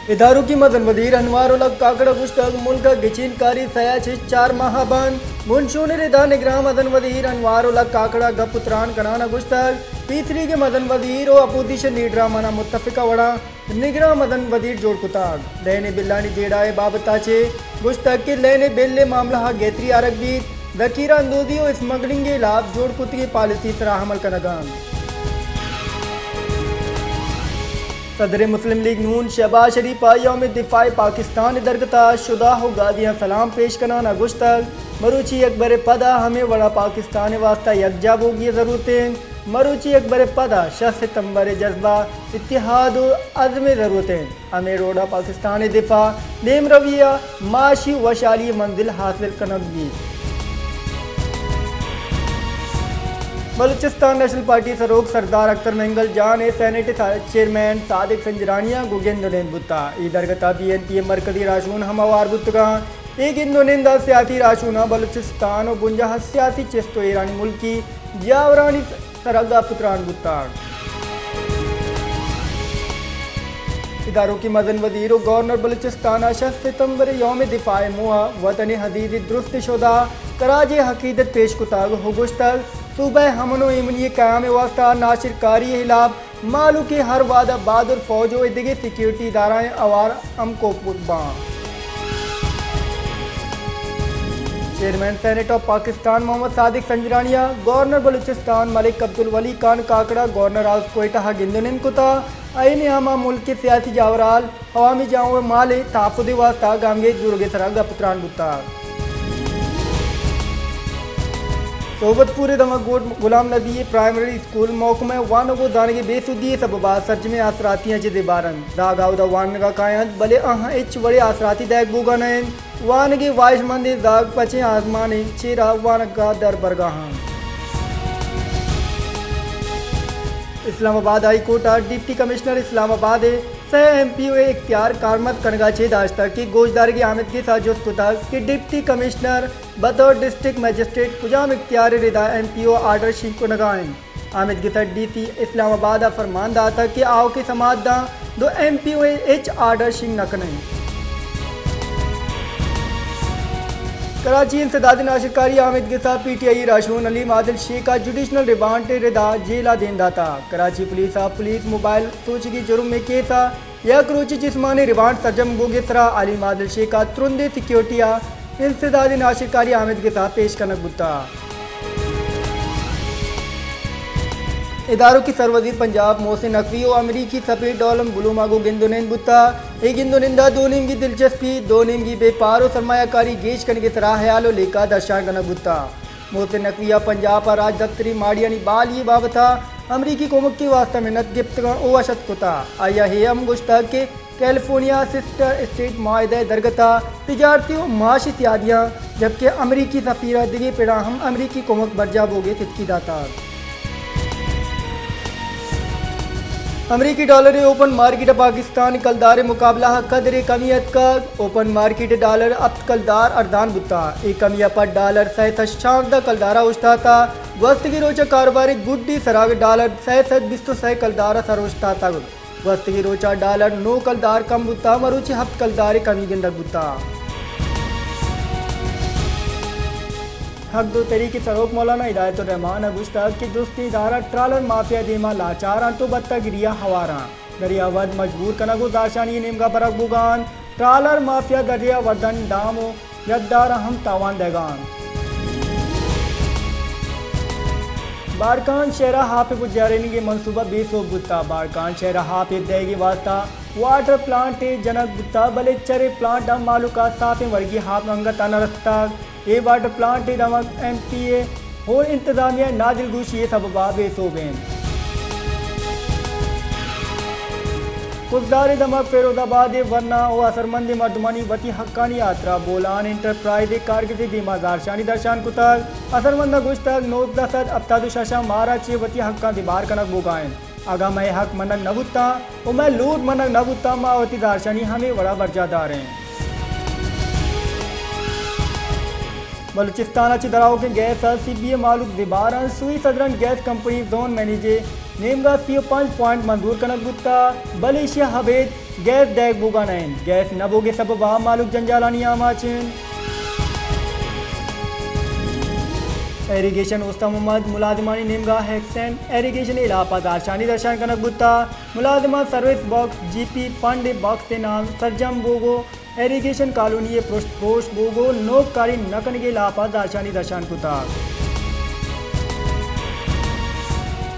इदारों की मदन वजीर अनवारुल काकड़ा गुश्तक मुल्क गिचिनकारी सयाच 4 माह बंद मुनशून रिदा निगरान मदन वजीर अनवारुल काकड़ा गपुत्रान कनाना गुश्तक तीसरी के मदन वजीर और अपोजिशन लीडर मना मुत्तफिका वड़ा निगरान मदन वजीर जोड़ कुताग लेने बिल्लानी जेड़ाए बाबताचे गुश्तक के लेने बिल्ले मामला गेतरी आरकबीत दकीरा अंदोजी और स्मगलिंग के लाभ जोड़ कुती पॉलिसी सराह अमल कनगान। सदर मुस्लिम लीग नून शहबाज शरीफ यौम दिफाए पाकिस्तान दरगता शुदा हो गादियाँ सलाम पेश कराना गुश्तक मरूची अकबर पदा हमें वड़ा पाकिस्तान वास्ता यकजा होगी ज़रूरतें मरूची अकबर पदा 6 सितंबर जज्बा इत्तिहाद अज़म ज़रूरतें हमें रोड़ा पाकिस्तान दिफा नेम रविया माशी वशाली मंजिल हासिल करनगी। बलूचिस्तान नेशनल पार्टी सरोग सरदार अख्तर मंगल जान सेनेट चेयरमैन सादिक संजरानिया गुगेंदोनेन बुत्ता दरगता BNP मरकजी राशून हमवार बुतगा एक इंदोनेंदा सियासी राशूना बलूचिस्तान और बुंजा सियासी चेस्तो ईरानी मुल्की जावरानी सरगा पुत्रान बुत्ता इदारों की मदन वजीर और गवर्नर बलूचिस्तान 6 सितंबर यौम दिफाए मुआ वतन हदीद दुरुस्त शुदा कराजे हकीदत पेश कुताग हो गुश्तक सुबह हमनो इमनी क़याम वास्ता नासिर कारी खिलाफ मालू के हर वादा बहादुर फौज और दिगे सिक्योरिटी इदाराएँ अवार अमको पुरबा। Chairman senate of Pakistan Mohammad Sadiq संजरानिया गवर्नर बलूचिस्तान मलिक अब्दुल वली खान काकड़ा गवर्नर हाउस कोयटा गिंदुनिन कुता आईने हमा मुल्क के सियासी जावराल हवामी जाओ माले ताफुदे वास्ता गांगे जुर्गे सरगा पुत्रान बुता सोबतपुर दमागोट गुलाम नबी प्राइमरी स्कूल महकमे वान को दानगे बेसुदी सबबा सच में आसरातियाँ जिदे बारन दागाउदा वान का कायद भले अहाँ इच बड़े आसराती दैग बुगन वान के वाइश मंदिर दाग पचे आसमानी चेरा वान का दर बरगाहां। Islamabad high court deputy commissioner Islamabad सह MPO इख्तियार कारमत कनगाचे दाश्ता की गोशदार की आमद के साथ जोस्कुता कि डिप्टी कमिश्नर बतौर डिस्ट्रिक्ट मजिस्ट्रेट कुजाम इख्तियार रिदा MPO आर्डर शीख को नगाएं आमद के साथ DC इस्लामाबाद फरमान दाता कि आओ के समाज दा दो MPO H आर्डर शीख नकने कराची इंसदाद नाशिकारी आमिद के साथ PTI राशून अली मादिल शेख का जुडिशनल रिमांड रिदा जेला देन दाता कराची पुलिस मोबाइल सोच की जुर्म में केसा या करोची जिस्मानी रिमांड सरजम गोगेसरा अली मादिल शेख का तुरंदे सिक्योरिटिया इंसदाद नाशिकारी आमिद के साथ पेश करना बुता। इदारों की सरवजीर पंजाब मोहसिन नकवी और अमरीकी सफेद डॉलम बुलूमागो गिंदुनेन बुत्ता एक गिंदुनिंदा दो नीम की दिलचस्पी दो नीम की बेपार और सरमायाकारी गेज करने के तरह ख्याल लेकर दर्शान करना बुत्ता मोहसिन नकविया पंजाब पर राज दफ्तरी माड़ियानी बाल ये बाबता अमरीकी कोमक की वास्ता मेहनत गिफ्त ओ अशत कुता आया है हम गुश्तक के कैलिफोर्निया सिस्टर स्टेट माहिदा दरगता तिजारती और माशी त्यादियाँ जबकि अमरीकी सफ़ीरा दिगे पेड़ा हम अमरीकी कोमक बरजा बोगे सिद्की दाता अमरीकी डॉलर ओपन मार्केट पाकिस्तान कलदार मुकाबला कदर कमियत का ओपन मार्केट डॉलर अब कलदार अर्दान बुता एक कमिया पर डॉलर सह शानदा कलदारा उछता था वस्त की रोचा कारोबारी गुड्डी सराग डॉलर सह बिस्तो सह कलदारा सरोचता था वस्त की रोचा डॉलर 9 कलदार कम बुता मरुची हफ्त कलदार कमी गिंदक बुता हक दो तरीके सरोक मौलाना हिदायत रहमान गुश्ताक की दोस्ती दारा ट्रालर माफिया देमा लाचारा तो बत्ता गिरिया हवारा दरियावद मजबूर कना गुजारशानी नेमगा बरक बुगान ट्रालर माफिया दरिया वर्दन डामो यद्दार हम तावान देगान बारकान शहरा हाफे बुजारेनी के मनसूबा बेसो बुत्ता बारकान शहरा हाफे देगी वास्ता वाटर प्लांट जनक बुत्ता बले चरे प्लांट डम मालूका साफे वर्गी हाफ अंगत अनरस्ता ये वाटर प्लांट दमक MPA और इंतजामिया नादिल गुशी ये सब बाबे सोबेन खुददार दमक फेरोदाबाद वरना और असरमंद मर्दमानी वती हक्कानी यात्रा बोलान इंटरप्राइज कारगिर्दी दीमा दारशानी दर्शान कुतक असरमंद गुश्तक नोक दसद अब्तादु शशा मारा चे वती हक्का दीबार कनक बुगाएं आगा मैं हक मनक नबुत्ता और मैं लूट मनक नबुत्ता मावती दारशानी हमें बड़ा बरजादार हैं। बलूचिस्तान दराव के गैस CBA मालूक दिबारन Sui southern gas company zone मैनेजे नेमगा सीओ 5 पॉइंट मंजूर कनक गुत्ता मलेशिया हबेद गैस दैग बुगानैन गैस नबोगे सबबा मालूक जंजालानी आमाचिन एरीगेशन उस्ता मोहम्मद मुलाजिमानी नेमगा हैक्सन एरीगेशन इलापा दारशानी दर्शान कनक गुत्ता मुलाजिमा service box GP fund box के नाम सरजम बोगो एरीगेशन कॉलोनी प्रोश बोगो नोकारी नकन के इलापा दारशानी दर्शान कुता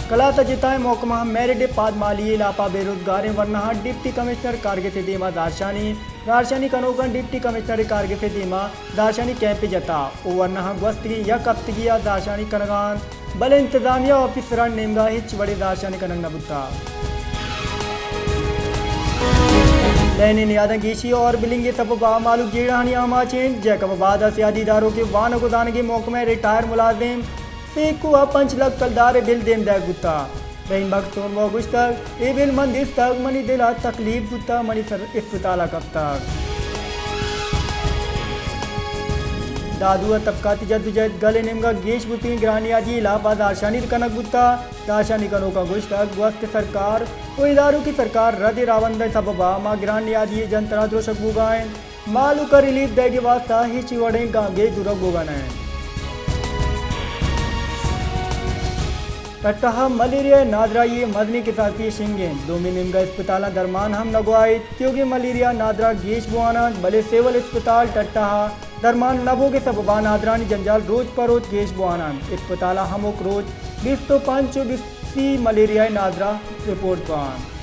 कला तजिताएं मोकमा मेरिट पाद माली इलापा बेरोजगार वरना डिप्टी कमिश्नर कारगे से दीमा दारशानी कनोकन डिप्टी कमिश्नर कारगे से दीमा दारशानी कैंप जता ओ वरना गस्तगी या कप्तगिया दारशानी कनगान बल इंतजामिया ऑफिसर नेमगा हिच बड़े दारशानी कनंग नबुता लैने नियादन गेशी और बिलिंगे सबबा मालूक जेड़ानी आमाचेन जैकबाद सियादी इदारों के वान गुदान के मौके रिटायर मुलाजिम सेकुआ 5 लाख कलदार बिल देम दा गुत्ता रहीम बख्त सोन गुश्तक ए बिल मंदिर तक मनी दिला तकलीफ गुत्ता मनी सर अस्पताल कब तक दादुआ तबकाती जद्दोजहद गले निमगा गेश बुती ग्रानी आजी इलाहाबाद दारशानी कनक गुत्ता दारशानी कनो का गुश्तक वक्त सरकार वो इदारों की सरकार रद रावंद सबबा माँ ग्रानी आजी जनतरा द्रोशक बुगाएं मालू का रिलीफ देगे वास्ता ही चिवड़े गांगे दुरक बुगाना टट्टा मलेरिया नादरा ये मदनी के साथ ये शिंगें दो निमगा अस्पताल दरमान हम लगवाए क्योंकि मलेरिया नादरा गेश बुआना भले सेवल अस्पताल टट्टा दरमान नबो के सबबा नादरानी जंजाल रोज पर रोज गेश बुआना अस्पताल हमोक रोज 20 तो 5 मलेरिया नादरा रिपोर्ट पान